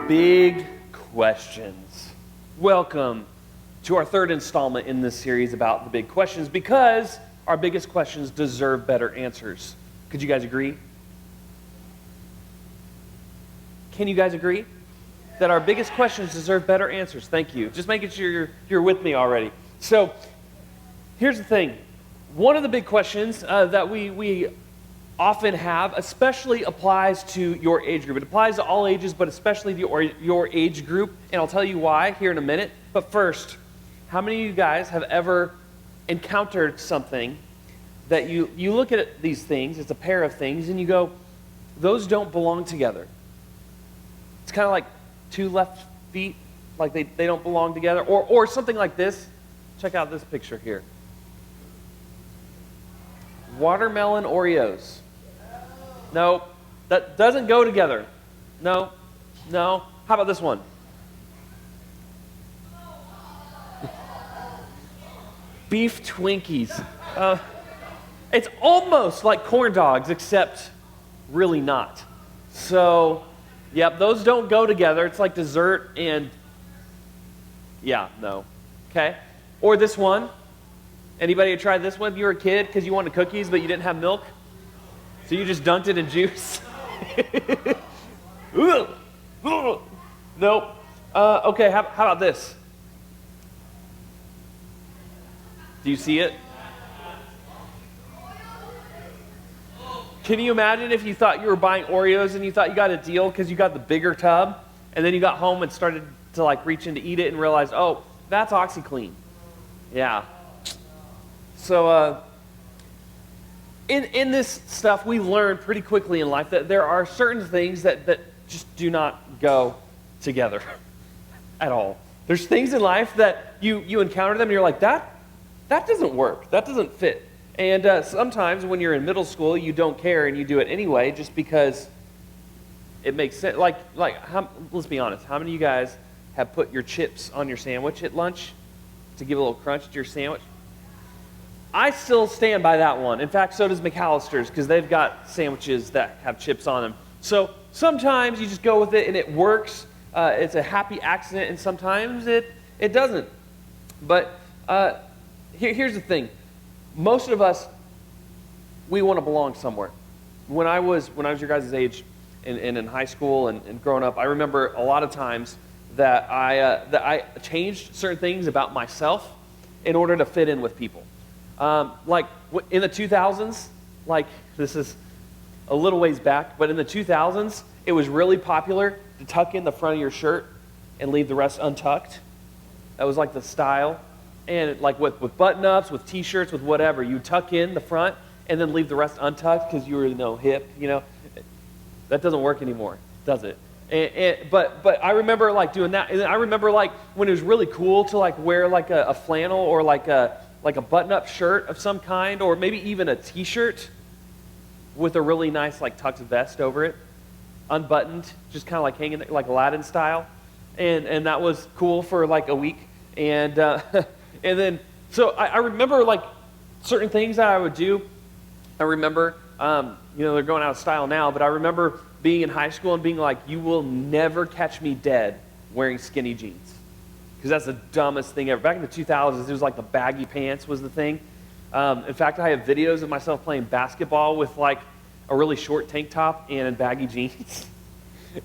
Big questions. Welcome to our third installment in this series about the big questions, because our biggest questions deserve better answers. Could you guys agree? Can you guys agree that our biggest questions deserve better answers? Thank you. Just making sure you're with me already. So here's the thing. One of the big questions that we often have, especially applies to your age group. It applies to all ages, but especially your age group, and I'll tell you why here in a minute. But first, how many of you guys have ever encountered something that you look at these things, it's a pair of things, and you go, those don't belong together? It's kind of like two left feet, like they don't belong together, or something like this. Check out this picture here. Watermelon Oreos. No, that doesn't go together. No. How about this one? Beef Twinkies. It's almost like corn dogs, except really not. So, yep, those don't go together. It's like dessert and, yeah, no. Okay? Or this one. Anybody tried this one? You were a kid because you wanted cookies, but you didn't have milk? So you just dunked it in juice? Nope. Okay, how about this? Do you see it? Can you imagine if you thought you were buying Oreos and you thought you got a deal because you got the bigger tub, and then you got home and started to like reach in to eat it and realized, oh, that's OxyClean. Yeah. So in this stuff, we learn pretty quickly in life that there are certain things that just do not go together at all. There's things in life that you encounter them and you're like, that doesn't work. That doesn't fit. And sometimes when you're in middle school, you don't care and you do it anyway just because it makes sense. Let's be honest. How many of you guys have put your chips on your sandwich at lunch to give a little crunch to your sandwich? I still stand by that one. In fact, so does McAllister's, because they've got sandwiches that have chips on them. So sometimes you just go with it and it works. It's a happy accident, and sometimes it doesn't. But here's the thing. Most of us, we want to belong somewhere. When I was your guys' age and in high school and growing up, I remember a lot of times that I changed certain things about myself in order to fit in with people. Like in the 2000s, like this is a little ways back, but in the 2000s, it was really popular to tuck in the front of your shirt and leave the rest untucked. That was like the style. And like with button-ups, with t-shirts, with whatever, you tuck in the front and then leave the rest untucked because you were, hip, That doesn't work anymore, does it? But I remember like doing that. And I remember like when it was really cool to like wear like a flannel or like a button-up shirt of some kind, or maybe even a t-shirt with a really nice like tucked vest over it, unbuttoned, just kind of like hanging like Aladdin style. And that was cool for like a week. And and then, so I remember like certain things that I would do. I remember, they're going out of style now, but I remember being in high school and being like, you will never catch me dead wearing skinny jeans. Because that's the dumbest thing ever. Back in the 2000s, it was like the baggy pants was the thing. In fact, I have videos of myself playing basketball with like a really short tank top and baggy jeans.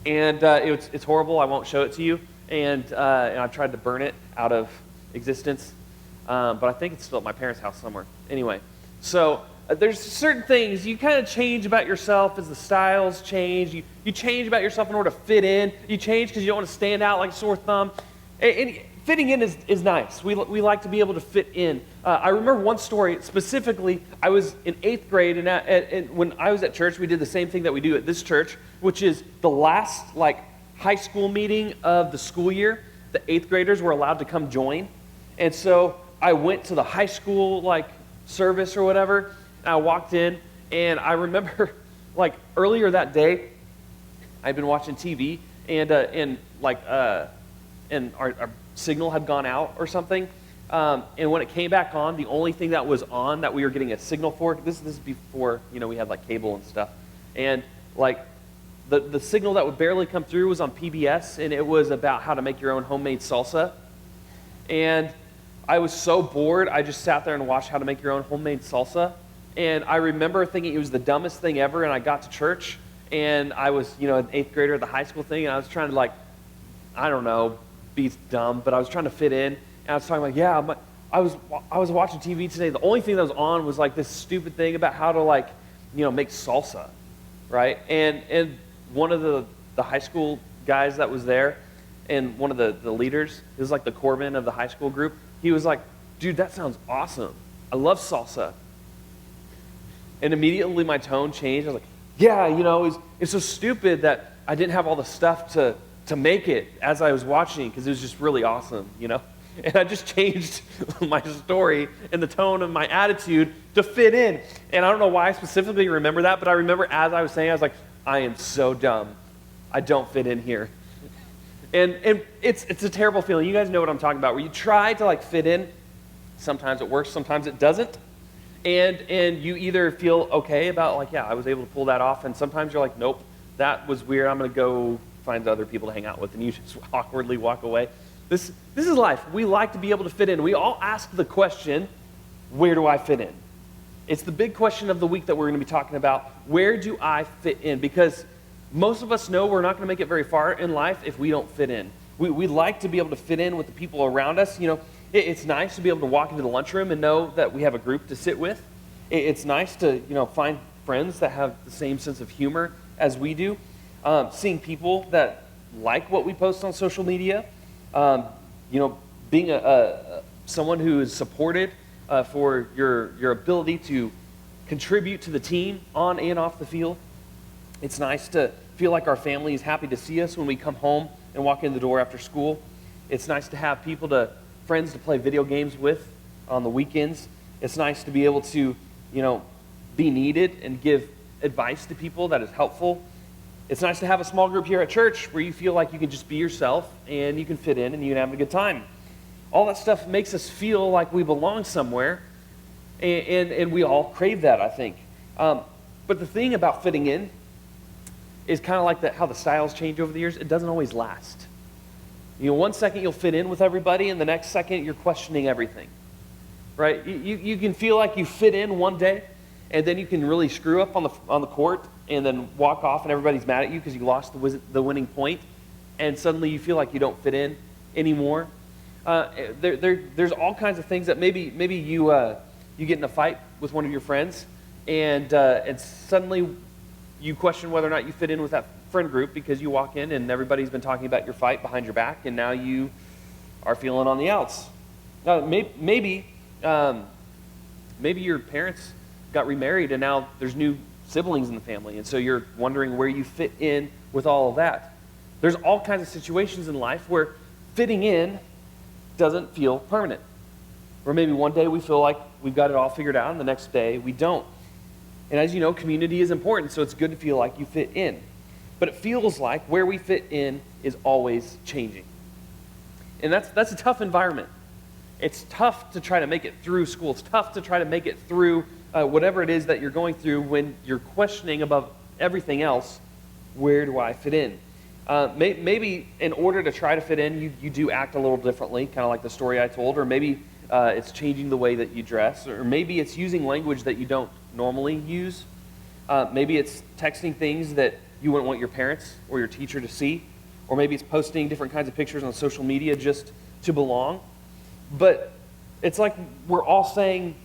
And it's horrible. I won't show it to you. And I've tried to burn it out of existence. But I think it's still at my parents' house somewhere. Anyway, so there's certain things you kind of change about yourself as the styles change. You change about yourself in order to fit in. You change because you don't want to stand out like a sore thumb. And fitting in is nice. We like to be able to fit in. I remember one story specifically. I was in 8th grade, and when I was at church, we did the same thing that we do at this church, which is the last like high school meeting of the school year. The 8th graders were allowed to come join, and so I went to the high school like service or whatever. And I walked in, and I remember like earlier that day, I'd been watching TV, and our signal had gone out or something. And when it came back on, the only thing that was on that we were getting a signal for, this is before, we had like cable and stuff. And like the signal that would barely come through was on PBS, and it was about how to make your own homemade salsa. And I was so bored, I just sat there and watched how to make your own homemade salsa. And I remember thinking it was the dumbest thing ever, and I got to church, and I was, an 8th grader at the high school thing, and I was trying to, I don't know, be dumb, but I was trying to fit in, and I was talking I was watching TV today. The only thing that was on was, this stupid thing about how to, make salsa, right? And one of the high school guys that was there, and one of the leaders, he was the Corbin of the high school group, he was like, dude, that sounds awesome. I love salsa. And immediately my tone changed. I was like, yeah, it's so stupid that I didn't have all the stuff to make it as I was watching, because it was just really awesome, And I just changed my story and the tone of my attitude to fit in. And I don't know why I specifically remember that, but I remember as I was saying, I was like, I am so dumb. I don't fit in here. And it's a terrible feeling. You guys know what I'm talking about, where you try to fit in. Sometimes it works, sometimes it doesn't. And you either feel okay about I was able to pull that off, and sometimes you're like, nope, that was weird. I'm going to go find other people to hang out with, and you just awkwardly walk away. This is life. We like to be able to fit in. We all ask the question, where do I fit in? It's the big question of the week that we're going to be talking about. Where do I fit in? Because most of us know we're not going to make it very far in life if we don't fit in. We like to be able to fit in with the people around us. It's nice to be able to walk into the lunchroom and know that we have a group to sit with. It's nice to find friends that have the same sense of humor as we do. Seeing people that like what we post on social media. Being someone who is supported for your ability to contribute to the team on and off the field. It's nice to feel like our family is happy to see us when we come home and walk in the door after school. It's nice to have friends to play video games with on the weekends. It's nice to be able to, be needed and give advice to people that is helpful. It's nice to have a small group here at church where you feel like you can just be yourself and you can fit in and you can have a good time. All that stuff makes us feel like we belong somewhere, and we all crave that, I think. But the thing about fitting in is kind of like how the styles change over the years. It doesn't always last. One second you'll fit in with everybody, and the next second you're questioning everything, right? You can feel like you fit in one day, and then you can really screw up on the court and then walk off, and everybody's mad at you because you lost the winning point, and suddenly you feel like you don't fit in anymore. There's all kinds of things that maybe you get in a fight with one of your friends, and suddenly you question whether or not you fit in with that friend group because you walk in and everybody's been talking about your fight behind your back, and now you are feeling on the outs. Maybe your parents got remarried and now there's new siblings in the family, and so you're wondering where you fit in with all of that. There's all kinds of situations in life where fitting in doesn't feel permanent. Or maybe one day we feel like we've got it all figured out, and the next day we don't. And as you know, community is important, so it's good to feel like you fit in. But it feels like where we fit in is always changing. And that's a tough environment. It's tough to try to make it through school. It's tough to try to make it through whatever it is that you're going through when you're questioning above everything else, where do I fit in? Maybe in order to try to fit in, you do act a little differently, kind of like the story I told, or maybe it's changing the way that you dress, or maybe it's using language that you don't normally use. Maybe it's texting things that you wouldn't want your parents or your teacher to see, or maybe it's posting different kinds of pictures on social media just to belong. But it's like we're all saying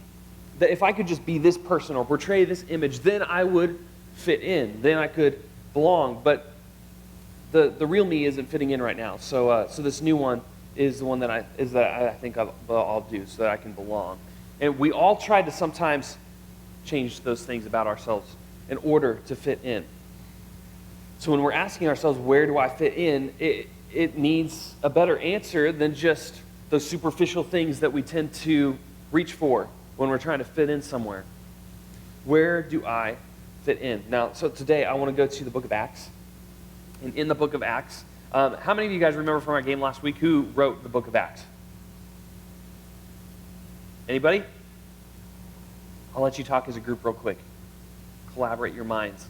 that if I could just be this person or portray this image, then I would fit in, then I could belong. But the real me isn't fitting in right now. So this new one is the one that I think I'll do so that I can belong. And we all try to sometimes change those things about ourselves in order to fit in. So when we're asking ourselves, where do I fit in, it needs a better answer than just those superficial things that we tend to reach for when we're trying to fit in somewhere. Where do I fit in? Now, so today I want to go to the book of Acts. And in the book of Acts, how many of you guys remember from our game last week who wrote the book of Acts? Anybody? I'll let you talk as a group real quick. Collaborate your minds.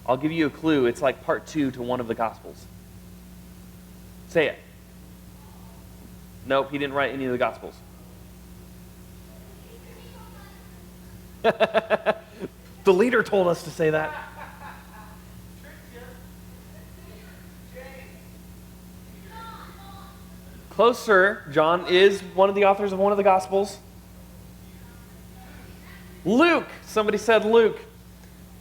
I'll give you a clue. It's like part 2 to one of the Gospels. Say it. Nope, he didn't write any of the Gospels. The leader told us to say that. Closer. John is one of the authors of one of the Gospels. Luke. Somebody said Luke.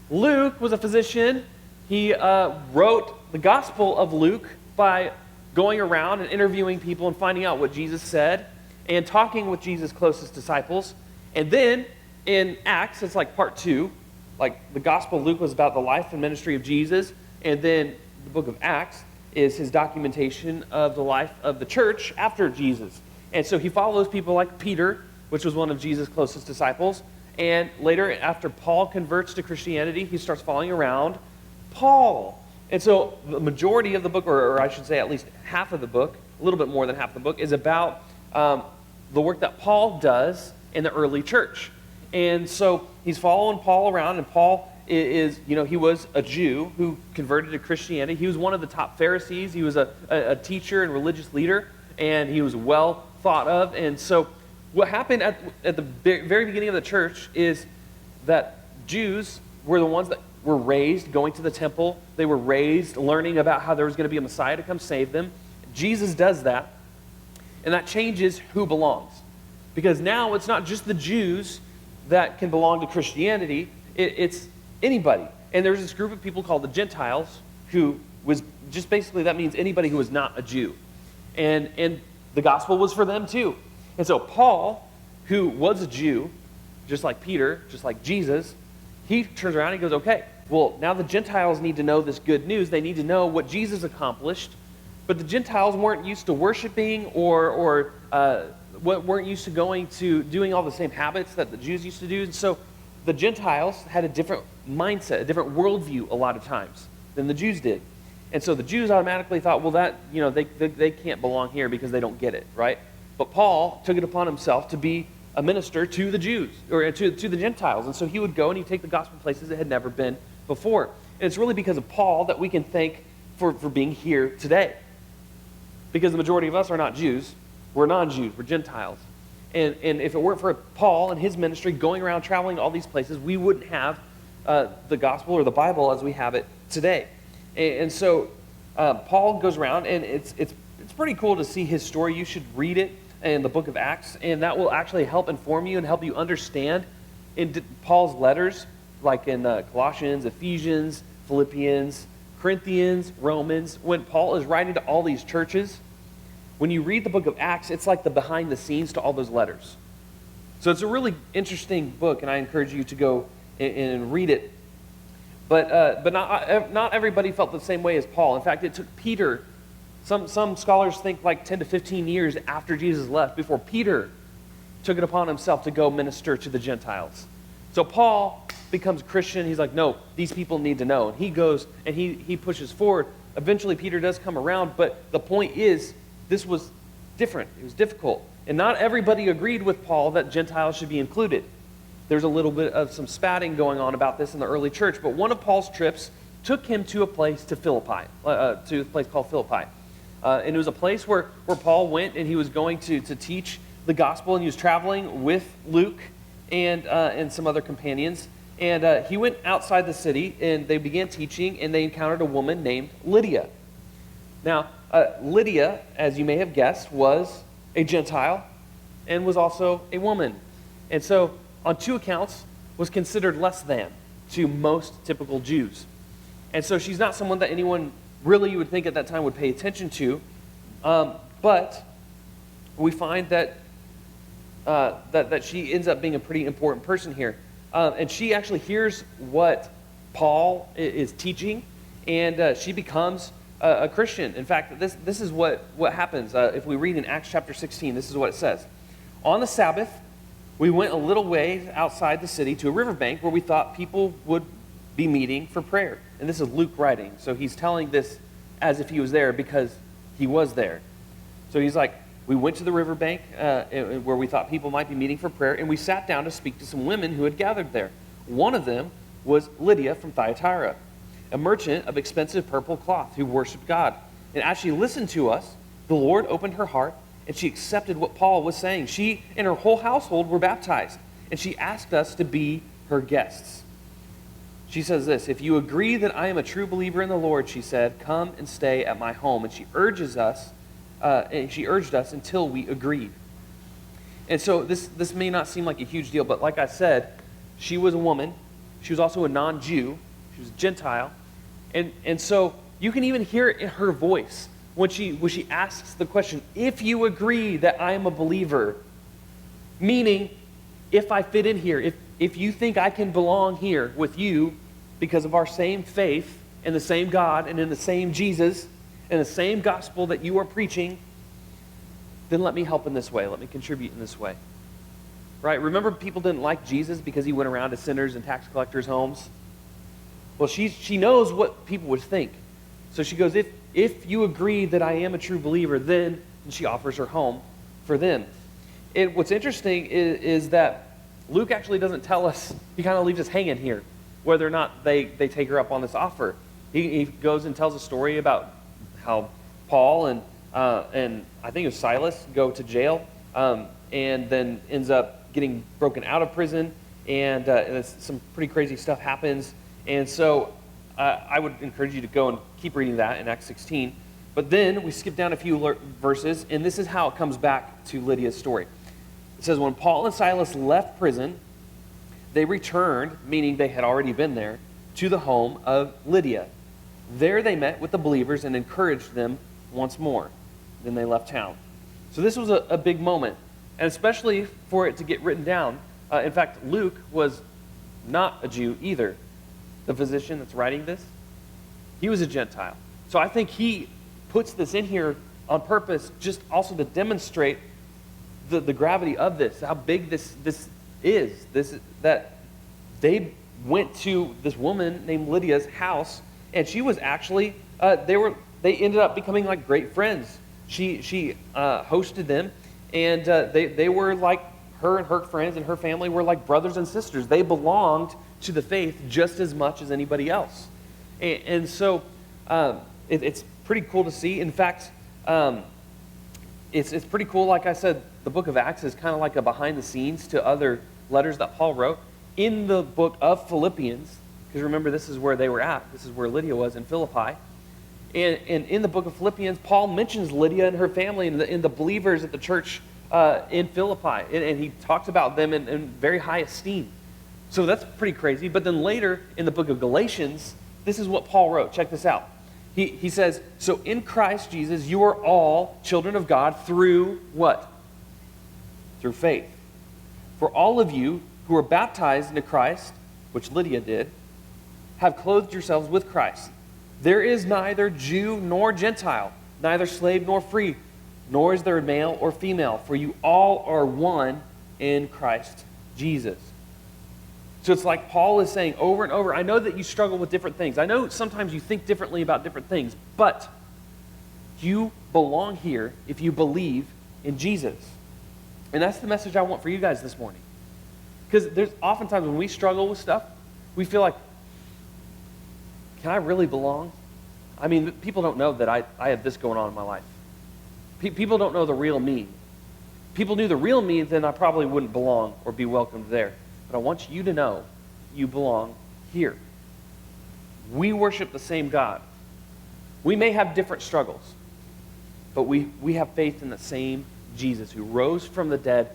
Luke was a physician. He wrote the Gospel of Luke by going around and interviewing people and finding out what Jesus said and talking with Jesus' closest disciples. And then in Acts, it's like part 2. Like the Gospel of Luke was about the life and ministry of Jesus. And then the book of Acts is his documentation of the life of the church after Jesus. And so he follows people like Peter, which was one of Jesus' closest disciples. And later, after Paul converts to Christianity, he starts following around Paul. And so the majority of the book, or I should say at least half of the book, a little bit more than half the book, is about the work that Paul does in the early church. And so he's following Paul around, and Paul is, he was a Jew who converted to Christianity. He was one of the top Pharisees. He was a teacher and religious leader, and he was well thought of. And so what happened at the very beginning of the church is that Jews were the ones that were raised going to the temple. They were raised learning about how there was going to be a Messiah to come save them. Jesus does that, and that changes who belongs. Because now it's not just the Jews that can belong to Christianity, it's anybody. And there's this group of people called the Gentiles who was just basically, that means anybody who was not a Jew. And the gospel was for them too. And so Paul, who was a Jew, just like Peter, just like Jesus, he turns around and he goes, okay, well, now the Gentiles need to know this good news. They need to know what Jesus accomplished. But the Gentiles weren't used to worshiping or weren't used to doing all the same habits that the Jews used to do. And so the Gentiles had a different mindset, a different worldview a lot of times than the Jews did. And so the Jews automatically thought, well, that, they can't belong here because they don't get it, right? But Paul took it upon himself to be a minister to the Jews, or to the Gentiles. And so he would go and he'd take the gospel places that had never been before. And it's really because of Paul that we can thank for being here today. Because the majority of us are not Jews. We're non-Jews. We're Gentiles. And if it weren't for Paul and his ministry going around traveling to all these places, we wouldn't have the gospel or the Bible as we have it today. And so Paul goes around, and it's pretty cool to see his story. You should read it in the book of Acts, and that will actually help inform you and help you understand in Paul's letters, like in Colossians, Ephesians, Philippians, Corinthians, Romans. When Paul is writing to all these churches, when you read the book of Acts, it's like the behind the scenes to all those letters. So it's a really interesting book, and I encourage you to go and read it. But not everybody felt the same way as Paul. In fact, it took Peter, some scholars think like 10 to 15 years after Jesus left, before Peter took it upon himself to go minister to the Gentiles. So Paul becomes a Christian. He's like, no, these people need to know. And he goes and he pushes forward. Eventually, Peter does come around, but the point is, this was different. It was difficult. And not everybody agreed with Paul that Gentiles should be included. There's a little bit of some spatting going on about this in the early church, but one of Paul's trips took him to a place called Philippi. And it was a place where Paul went, and he was going to teach the gospel, and he was traveling with Luke and some other companions. And he went outside the city, and they began teaching, and they encountered a woman named Lydia. Now, Lydia, as you may have guessed, was a Gentile and was also a woman. And so, on two accounts, was considered less than to most typical Jews. And so she's not someone that anyone really, you would think at that time, would pay attention to. But we find that she ends up being a pretty important person here. And she actually hears what Paul is teaching, and she becomes a Christian. In fact, this is what happens. If we read in Acts chapter 16, this is what it says. On the Sabbath, we went a little way outside the city to a riverbank where we thought people would be meeting for prayer. And this is Luke writing, so he's telling this as if he was there because he was there. So he's like, we went to the riverbank where we thought people might be meeting for prayer, and we sat down to speak to some women who had gathered there. One of them was Lydia from Thyatira. a merchant of expensive purple cloth who worshiped God. And as she listened to us, the Lord opened her heart, and she accepted what Paul was saying. She and her whole household were baptized, and she asked us to be her guests. She says this, "If you agree that I am a true believer in the Lord," she said, "come and stay at my home." And she urged us until we agreed. And so this may not seem like a huge deal, but like I said, she was a woman. She was also a non-Jew. She was a Gentile. And so you can even hear it in her voice when she asks the question, "If you agree that I am a believer," meaning if I fit in here, if you think I can belong here with you because of our same faith in the same God and in the same Jesus and the same gospel that you are preaching, then let me help in this way. Let me contribute in this way. Right? Remember, people didn't like Jesus because he went around to sinners and tax collectors' homes? Well, she knows what people would think. So she goes, if you agree that I am a true believer, then, and she offers her home for them. And what's interesting is that Luke actually doesn't tell us, he kind of leaves us hanging here, whether or not they take her up on this offer. He goes and tells a story about how Paul and I think it was Silas go to jail and then ends up getting broken out of prison, and some pretty crazy stuff happens. And so I would encourage you to go and keep reading that in Acts 16. But then we skip down a few verses, and this is how it comes back to Lydia's story. It says, when Paul and Silas left prison, they returned, meaning they had already been there, to the home of Lydia. There they met with the believers and encouraged them once more. Then they left town. So this was a big moment, and especially for it to get written down. In fact, Luke was not a Jew either. The physician that's writing this, he was a Gentile. So I think he puts this in here on purpose, just also to demonstrate the gravity of this, how big this is. That they went to this woman named Lydia's house, and she was actually they ended up becoming like great friends. She hosted them, and they were like her and her friends and her family were like brothers and sisters. They belonged to the faith just as much as anybody else, and so it's pretty cool to see. In fact, it's pretty cool. Like I said, the book of Acts is kind of like a behind the scenes to other letters that Paul wrote. In the book of Philippians, because remember, this is where they were at. This is where Lydia was in Philippi. And in the book of Philippians, Paul mentions Lydia and her family and the believers at the church in Philippi. And he talks about them in very high esteem. So that's pretty crazy. But then later in the book of Galatians, this is what Paul wrote. Check this out. He says, so in Christ Jesus, you are all children of God through what? Through faith. For all of you who are baptized into Christ, which Lydia did, have clothed yourselves with Christ. There is neither Jew nor Gentile, neither slave nor free, nor is there male or female, for you all are one in Christ Jesus. So it's like Paul is saying over and over, I know that you struggle with different things. I know sometimes you think differently about different things, but you belong here if you believe in Jesus. And that's the message I want for you guys this morning. Because there's oftentimes when we struggle with stuff, we feel like, can I really belong? I mean, people don't know that I have this going on in my life. People don't know the real me. People knew the real me, then I probably wouldn't belong or be welcomed there. But I want you to know you belong here. We worship the same God. We may have different struggles, but we have faith in the same Jesus who rose from the dead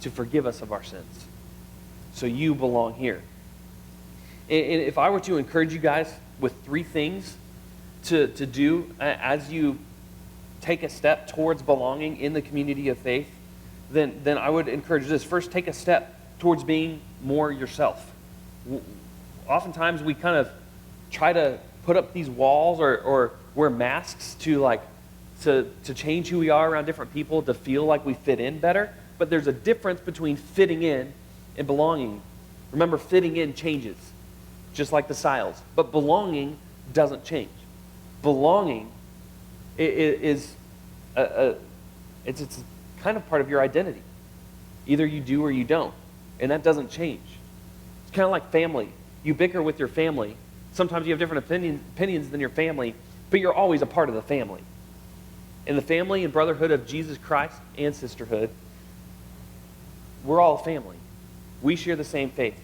to forgive us of our sins. So you belong here. And if I were to encourage you guys with 3 things to do as you take a step towards belonging in the community of faith, then I would encourage this. First, take a step towards being more yourself. Oftentimes we kind of try to put up these walls or wear masks to change who we are around different people to feel like we fit in better. But there's a difference between fitting in and belonging. Remember, fitting in changes, just like the styles. But belonging doesn't change. Belonging is it's kind of part of your identity. Either you do or you don't. And that doesn't change. It's kind of like family. You bicker with your family, Sometimes you have different opinions than your family, but you're always a part of the family. In the family and brotherhood of Jesus Christ and sisterhood, we're all a family. We share the same faith.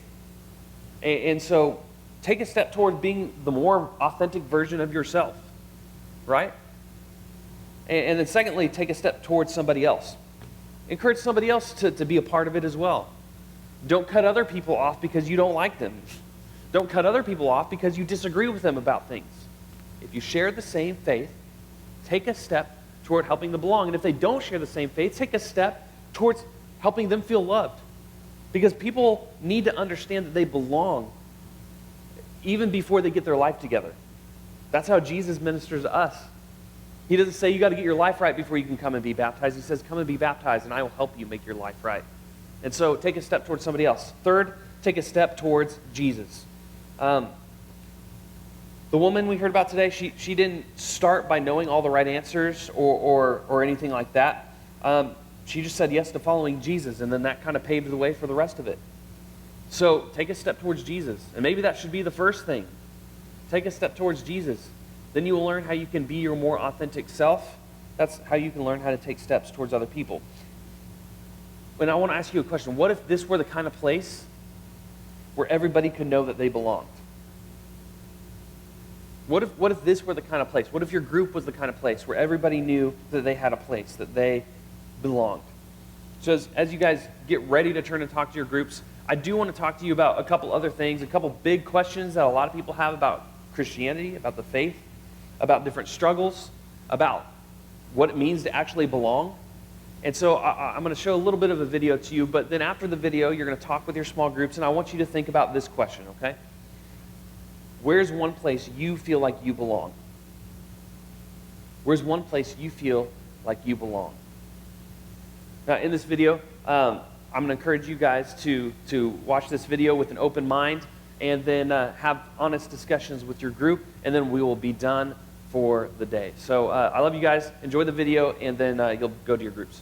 And so take a step toward being the more authentic version of yourself, right? And then secondly, take a step towards somebody else. Encourage somebody else to be a part of it as well. Don't cut other people off because you don't like them. Don't cut other people off because you disagree with them about things. If you share the same faith, take a step toward helping them belong. And if they don't share the same faith, take a step towards helping them feel loved. Because people need to understand that they belong even before they get their life together. That's how Jesus ministers to us. He doesn't say you got to get your life right before you can come and be baptized. He says, come and be baptized and I will help you make your life right. And so take a step towards somebody else. Third, take a step towards Jesus. The woman we heard about today, she didn't start by knowing all the right answers or anything like that. She just said yes to following Jesus, and then that kind of paved the way for the rest of it. So take a step towards Jesus, and maybe that should be the first thing. Take a step towards Jesus. Then you will learn how you can be your more authentic self. That's how you can learn how to take steps towards other people. And I want to ask you a question. What if this were the kind of place where everybody could know that they belonged? What if this were the kind of place? What if your group was the kind of place where everybody knew that they had a place, that they belonged? So as you guys get ready to turn and talk to your groups, I do want to talk to you about a couple other things, a couple big questions that a lot of people have about Christianity, about the faith, about different struggles, about what it means to actually belong. And so I'm going to show a little bit of a video to you, but then after the video, you're going to talk with your small groups, and I want you to think about this question, okay? Where's one place you feel like you belong? Where's one place you feel like you belong? Now, in this video, I'm going to encourage you guys to watch this video with an open mind and then have honest discussions with your group, and then we will be done for the day. So I love you guys. Enjoy the video, and then you'll go to your groups.